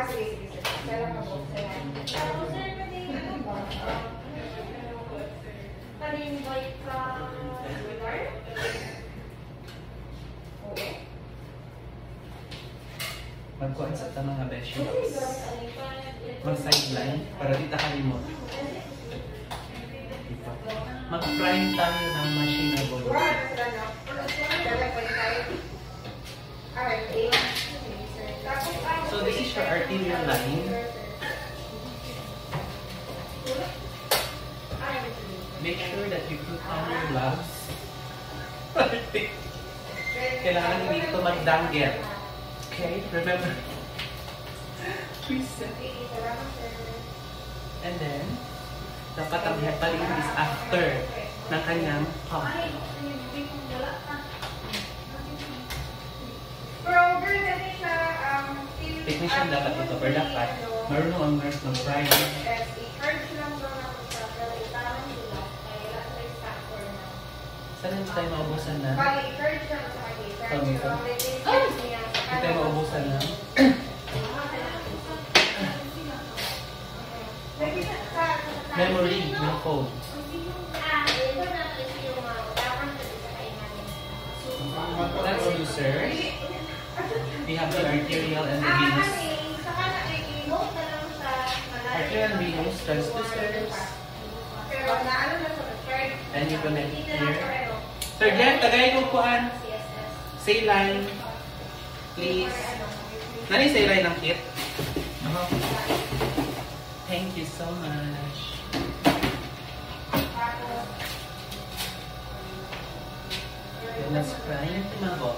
sige, sige. Kaya lang ako. Tapos, sir, pwede ano ba? Pag-invite ka webinar? Oo. Magkuhan sa mga beshi. Mag-sideline para di ta kalimot. Mag-prime tayo ng machinable. So this is your arterial line. Make sure that you put on your gloves. Kailangan hindi ito magdanggel. Okay, remember. Please. And then, dapat ang heparin is after ng kanyang pump. Technician dapat ito, pero dapat marunong ang nurse ng prime. Saan tayo maubusan na? Pamito? Hindi tayo maubusan na? Memory, yung phone. Transducers. We have the arterial and the venous. Arterial and venous transducers. And you connect here. Sir Glenn, tagay ko kuan. Saline. Please. Nani saline ng kit? Thank you so much. Let's try yung timago.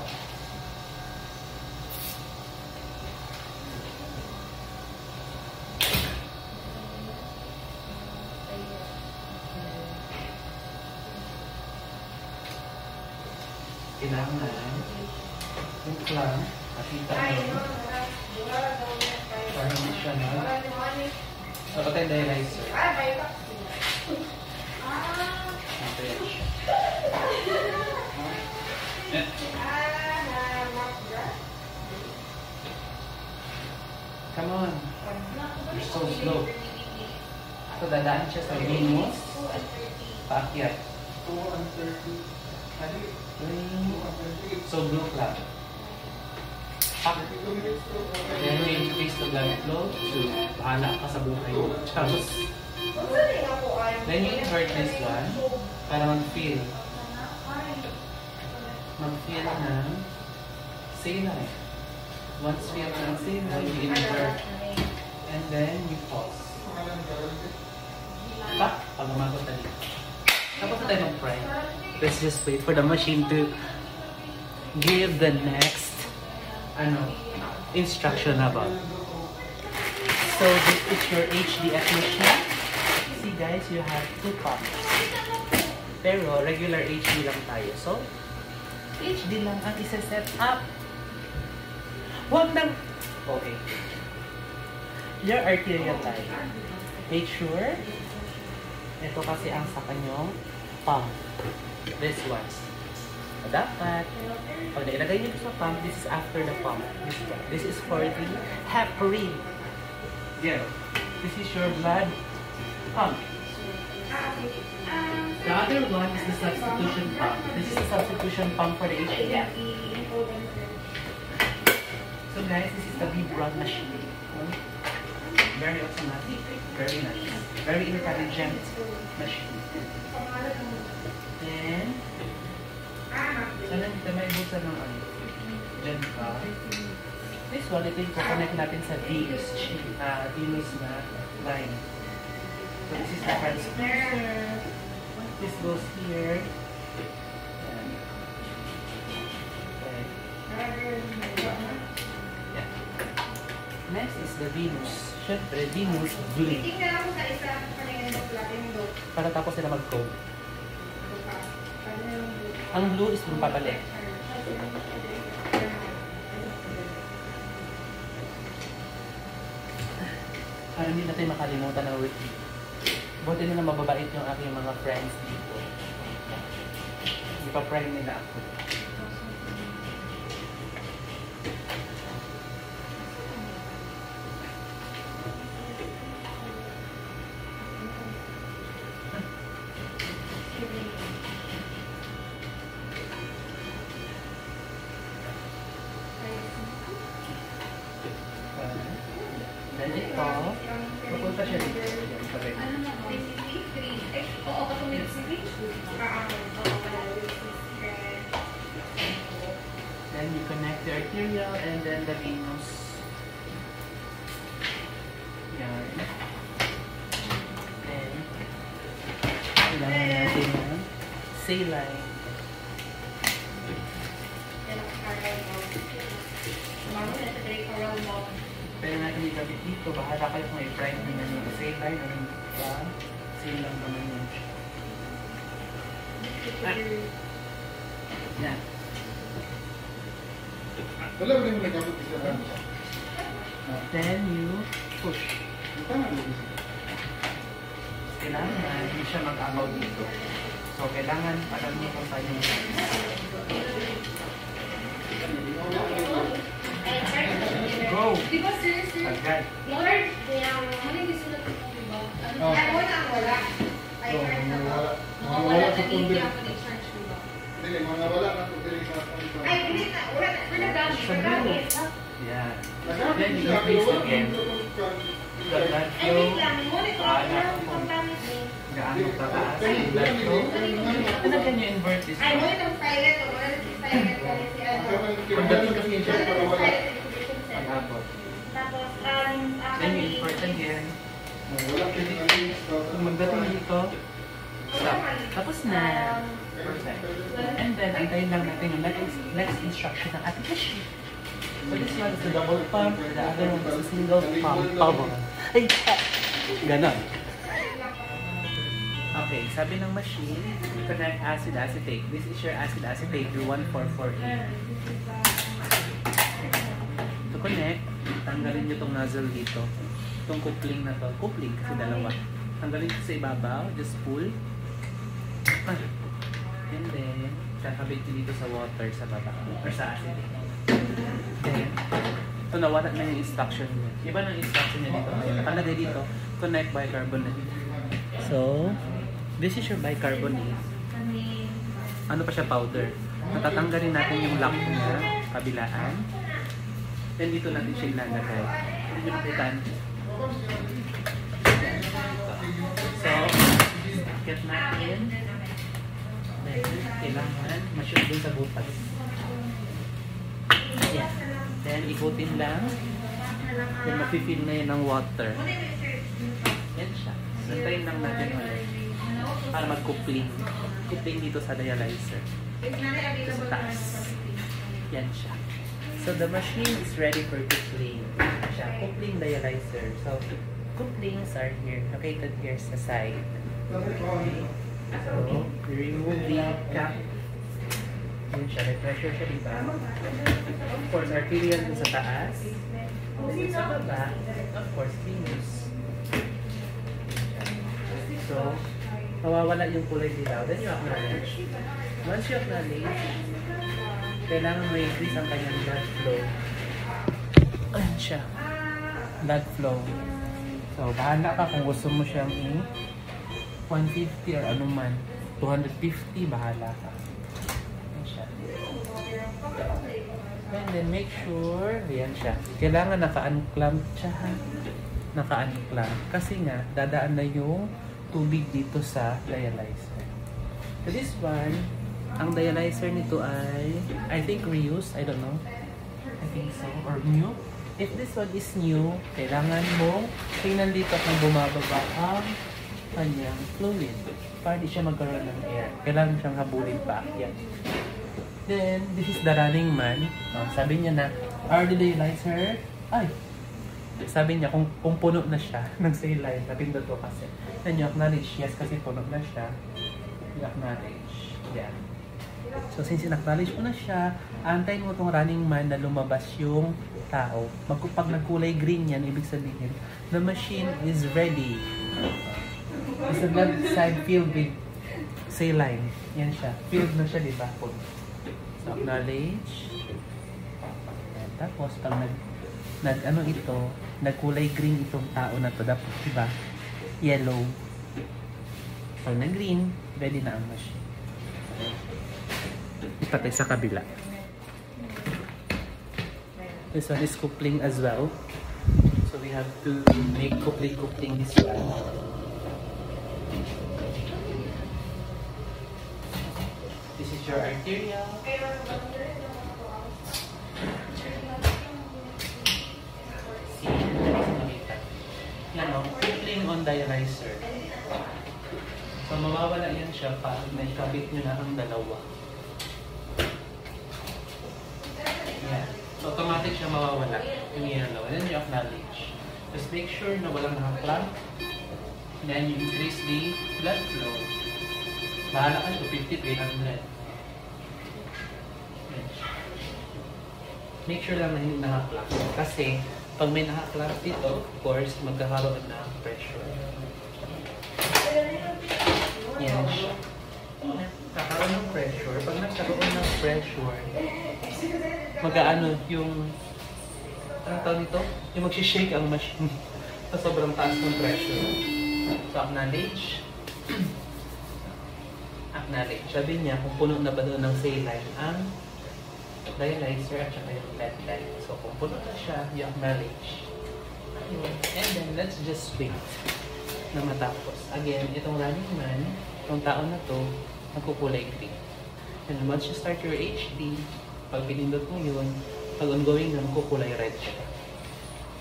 Kailangan yung clamp, pakita mo para hindi siya dapat tayo dialyzer. Come on. You're so slow. So, dadaan siya sa venous. Paakyat. 230. So, blue clamp. Then we increase the blood flow to bahala ka sa buhay mo. Tapos, then you invert this one para mag-feel. Mag-feel ng saline. Once feel ng saline, you invert. And then you pause. Pa, pag-umagot na dito. Tapos na tayo mag-prime. Let's just wait for the machine to give the next instruction about. So this is your HDF machine. See guys, you have 2 pumps. Pero regular HD lang tayo. So HD lang ang isa-set up. Huwag nang... Okay. Your arterial line. Make sure ito kasi ang sa kanyong pump. This one. Dapat, pag nailagay nyo sa pump, this is after the pump. This is for the heparin. Yeah. This is your blood pump. The other one is the substitution pump. This is the substitution pump for the HDF. So guys, this is the V-Broad machine. Very automatic, very nice, very intelligent machine. Then, sana dito may busa ng ano? Diyan pa. This one, ito yung connect natin sa venous na line. So this is the transducer. This goes here. Yeah. Next is the venous. Siyempre, venous bleed. Para tapos sila mag-code. Ang blue is yung pabalik. Para hindi natin makalimutan ng repeat. Buti nila mababait yung aking mga friends dito. Ipa-prime nila ako. Then ito, pupunta siya dito. Yan, correct. Oo, kasi may switch. Then you connect the arterial and then the venous. Yan. Then, kailangan natin ng saline. Pwede natin ikabit dito. Bahala kayo kung i-prime nyo naman yung saline o hindi pa. Same lang naman yun. Yan. Wala ba yung nagkabot isa? Then you push. Kailangan hindi siya mag-agaw dito. So, kailangan alam mo kung saan yung go! Di ba, sir? Agad. Lord, ano yung gusto ko, di ba? Wala. Ay, kahit na ba? Wala na hindi ako ni-charge, di ba? Hindi, mga wala na kung dili sa pangita. Ay, hindi na. Wala nagamit. Nagamit. Yan. Then you increase again. The blood Ay, flow. wait lang. Ngunit ko ako lang kung gamit mo. Gaano kataas yung blood flow. Ano can you invert this Ay, one? ngunit ang silent o. Wala si silent ko si ano. Pagdating kasi yun siya Wala para si wala. silent exhibition set. Pag-abot. Tapos, Then you invert again. Wala Kung magdating dito, stop. Tapos na. Perfect. And then, antayin lang natin yung next instruction ng ating machine. So this one is the double pump, the other one is a single pump. Ay! Ganon. Okay, sabi ng machine, connect acid acetate. This is your acid acetate, your 1448. To connect, tanggalin nyo itong nozzle dito. Itong coupling na to. Coupling kasi dalawa. Tanggalin ko sa ibabaw, just pull. And then, kakabit nyo dito sa water sa baba, or sa acetate. Then, ito nawala na yung instruction niya. Iba ng instruction niya dito. Nakalagay dito, connect bicarbonate. So, this is your bicarbonate. Ano pa siya, powder. Natatanggalin natin yung lock niya, kabilaan. Then dito natin siya ilalagay. Hindi nyo nakitaan. So, get natin. Then, kailangan ma-shoot dun sa butas. Yan. Then, ikutin lang. Then, mapifill na yun ng water. Yan siya. Nantayin lang natin ulit. Para mag-coupling. Coupling dito sa dialyzer. Sa taas. Yan siya. So, the machine is ready for coupling. Siya, coupling dialyzer. So, couplings are here, located here sa side. Okay. So, we remove the cap. Yan siya, may pressure siya, diba? Of course, arterial dun sa taas. Then sa baba, of course, venous. So, mawawala yung kulay dilaw. Then you acknowledge. Once you acknowledge, kailangan may increase ang kanyang blood flow. Ayan siya. Blood flow. So, bahala ka kung gusto mo siyang 150 or anuman. 250, bahala ka. Ayan siya. And then make sure, ayan siya. Kailangan naka-unclamp siya. Naka-unclamp. Kasi nga, dadaan na yung tubig dito sa dialyzer. So this one, ang dialyzer nito ay, I think reuse, I don't know. I think so, or new. If this one is new, kailangan mo tingnan dito kung bumababa ang kanyang fluid para di siya magkaroon ng air. Kailangan siyang habulin pa. Yan. Then, this is the running man. Sabi niya na, are the dialyzer? Ay! Sabi niya, kung puno na siya ng saline, napindot ko kasi. Then you acknowledge, yes, kasi puno na siya. You acknowledge. Yeah. So, since in-acknowledge mo na siya, antayin mo itong running man na lumabas yung tao. Pag nagkulay green yan, ibig sabihin, the machine is ready. Is the blood side filled with saline. Yan siya. Filled na siya, diba? So, acknowledge. And tapos, pag ano ito, nagkulay green itong tao na to, dapat, diba? Yellow. So, na green, ready na ang machine. Ipatay sa kabila. This one is coupling as well. So, So we have to make kupling this one. This is your arterial. See, yan o, kupling on dialyzer. So mawawala yan siya pag may kabit nyo na ang dalawa. Yan. So automatic siya mawawala. Yung yellow. And then you acknowledge. Just make sure na walang nakaklamp. Then you increase the blood flow. Bahala ka siya, 50 to 800. Make sure lang na hindi nakaklamp. Kasi pag may nakaklamp dito, of course, magkakaroon na pressure. Yan siya. Kakaroon ng pressure. Pag nagkaroon ng pressure, mag-aano yung anong tawag nito? Yung mag-shake ang machine sa sobrang taas ng pressure. So, acknowledge. Acknowledge. Sabi niya kung puno na ba doon ng saline ang dialyzer at saka yung lead line. So, kung puno na siya, you acknowledge. And then, let's just wait na matapos. Again, itong running man, itong tao na to, nagkukulay green. And once you start your HD, pag pinindot mo yun, pag ongoing na, magkukulay red siya.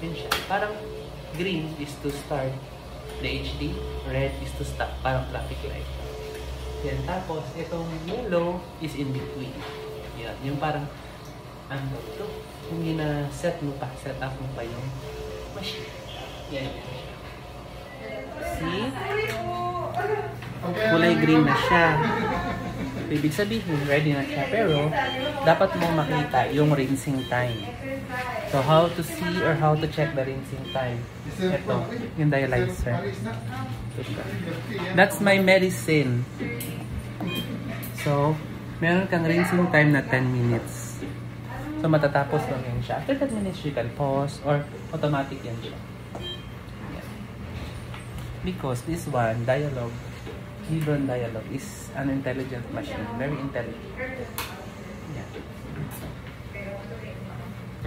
Yun siya. Parang green is to start the HD, red is to stop. Parang traffic light. Yan. Tapos, itong yellow is in between. Yan. Yung parang, ano ito? Yung set mo pa, set up mo pa yung machine. Yan. See? Kulay green na siya. Ibig sabihin, ready na siya. Pero, dapat mo makita yung rinsing time. So, how to see or how to check the rinsing time? Ito, yung dialyzer. That's my medicine. So, meron kang rinsing time na 10 minutes. So, matatapos lang yan siya. After 10 minutes, you can pause or automatic yan siya. Because this one, Dialog, Hebron Dialog, is an intelligent machine. Very intelligent. Yeah.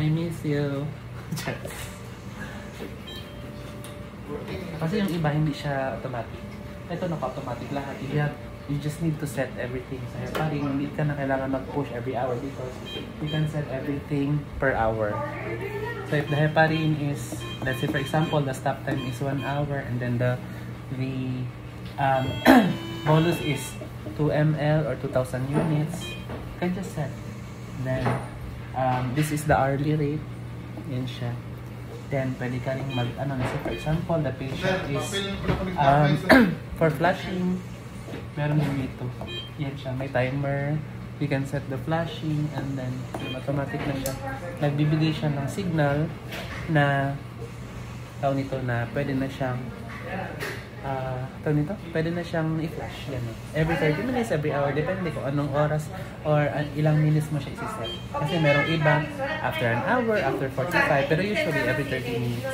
I miss you. Kasi yung iba, hindi siya automatic. Ito, naka-automatic lahat. You just need to set everything. So, parang hindi ka na kailangan mag-push every hour because you can set everything per hour. So, if the heparin is, let's say for example, the stop time is 1 hour and then the bolus is 2 ml or 2,000 units, you can just set. Then, this is the hourly rate. Yan siya. Then, pwede ka rin for example, the patient is, for flushing, meron din dito. Yan siya. May timer. You can set the flashing and then automatic na siya. Nagbibigay siya ng signal na tawag nito na pwede na siyang pwede na siyang i-flash. Yan. Every 30 minutes, every hour, depende kung anong oras or ilang minutes mo siya isi-set. Kasi merong iba after an hour, after 45, pero usually every 30 minutes.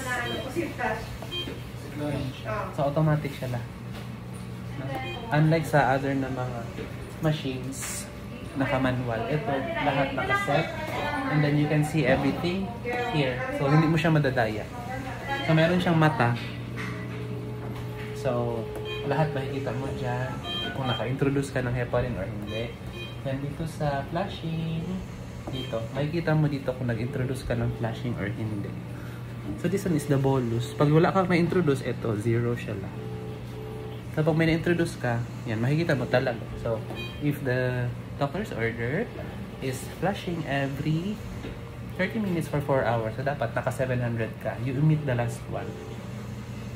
So automatic siya lang. Unlike sa other na mga machines, naka-manual. Ito, lahat naka-set. And then you can see everything here. So, hindi mo siya madadaya. So, meron siyang mata. So, lahat makikita mo dyan. Kung naka-introduce ka ng heparin or hindi. Then, dito sa flashing, dito. Makikita mo dito kung nag-introduce ka ng flashing or hindi. So, this one is the bolus. Pag wala kang ma-introduce, ito, 0 siya lang. So, pag may na-introduce ka, yan, makikita mo talaga. So, if the doctor's order is flushing every 30 minutes for 4 hours, so dapat naka 700 ka. You omit the last one.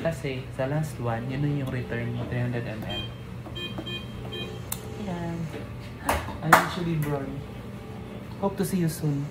Kasi, sa last one, yun yung return mo, 300 ml. Yan. I usually born. Hope to see you soon.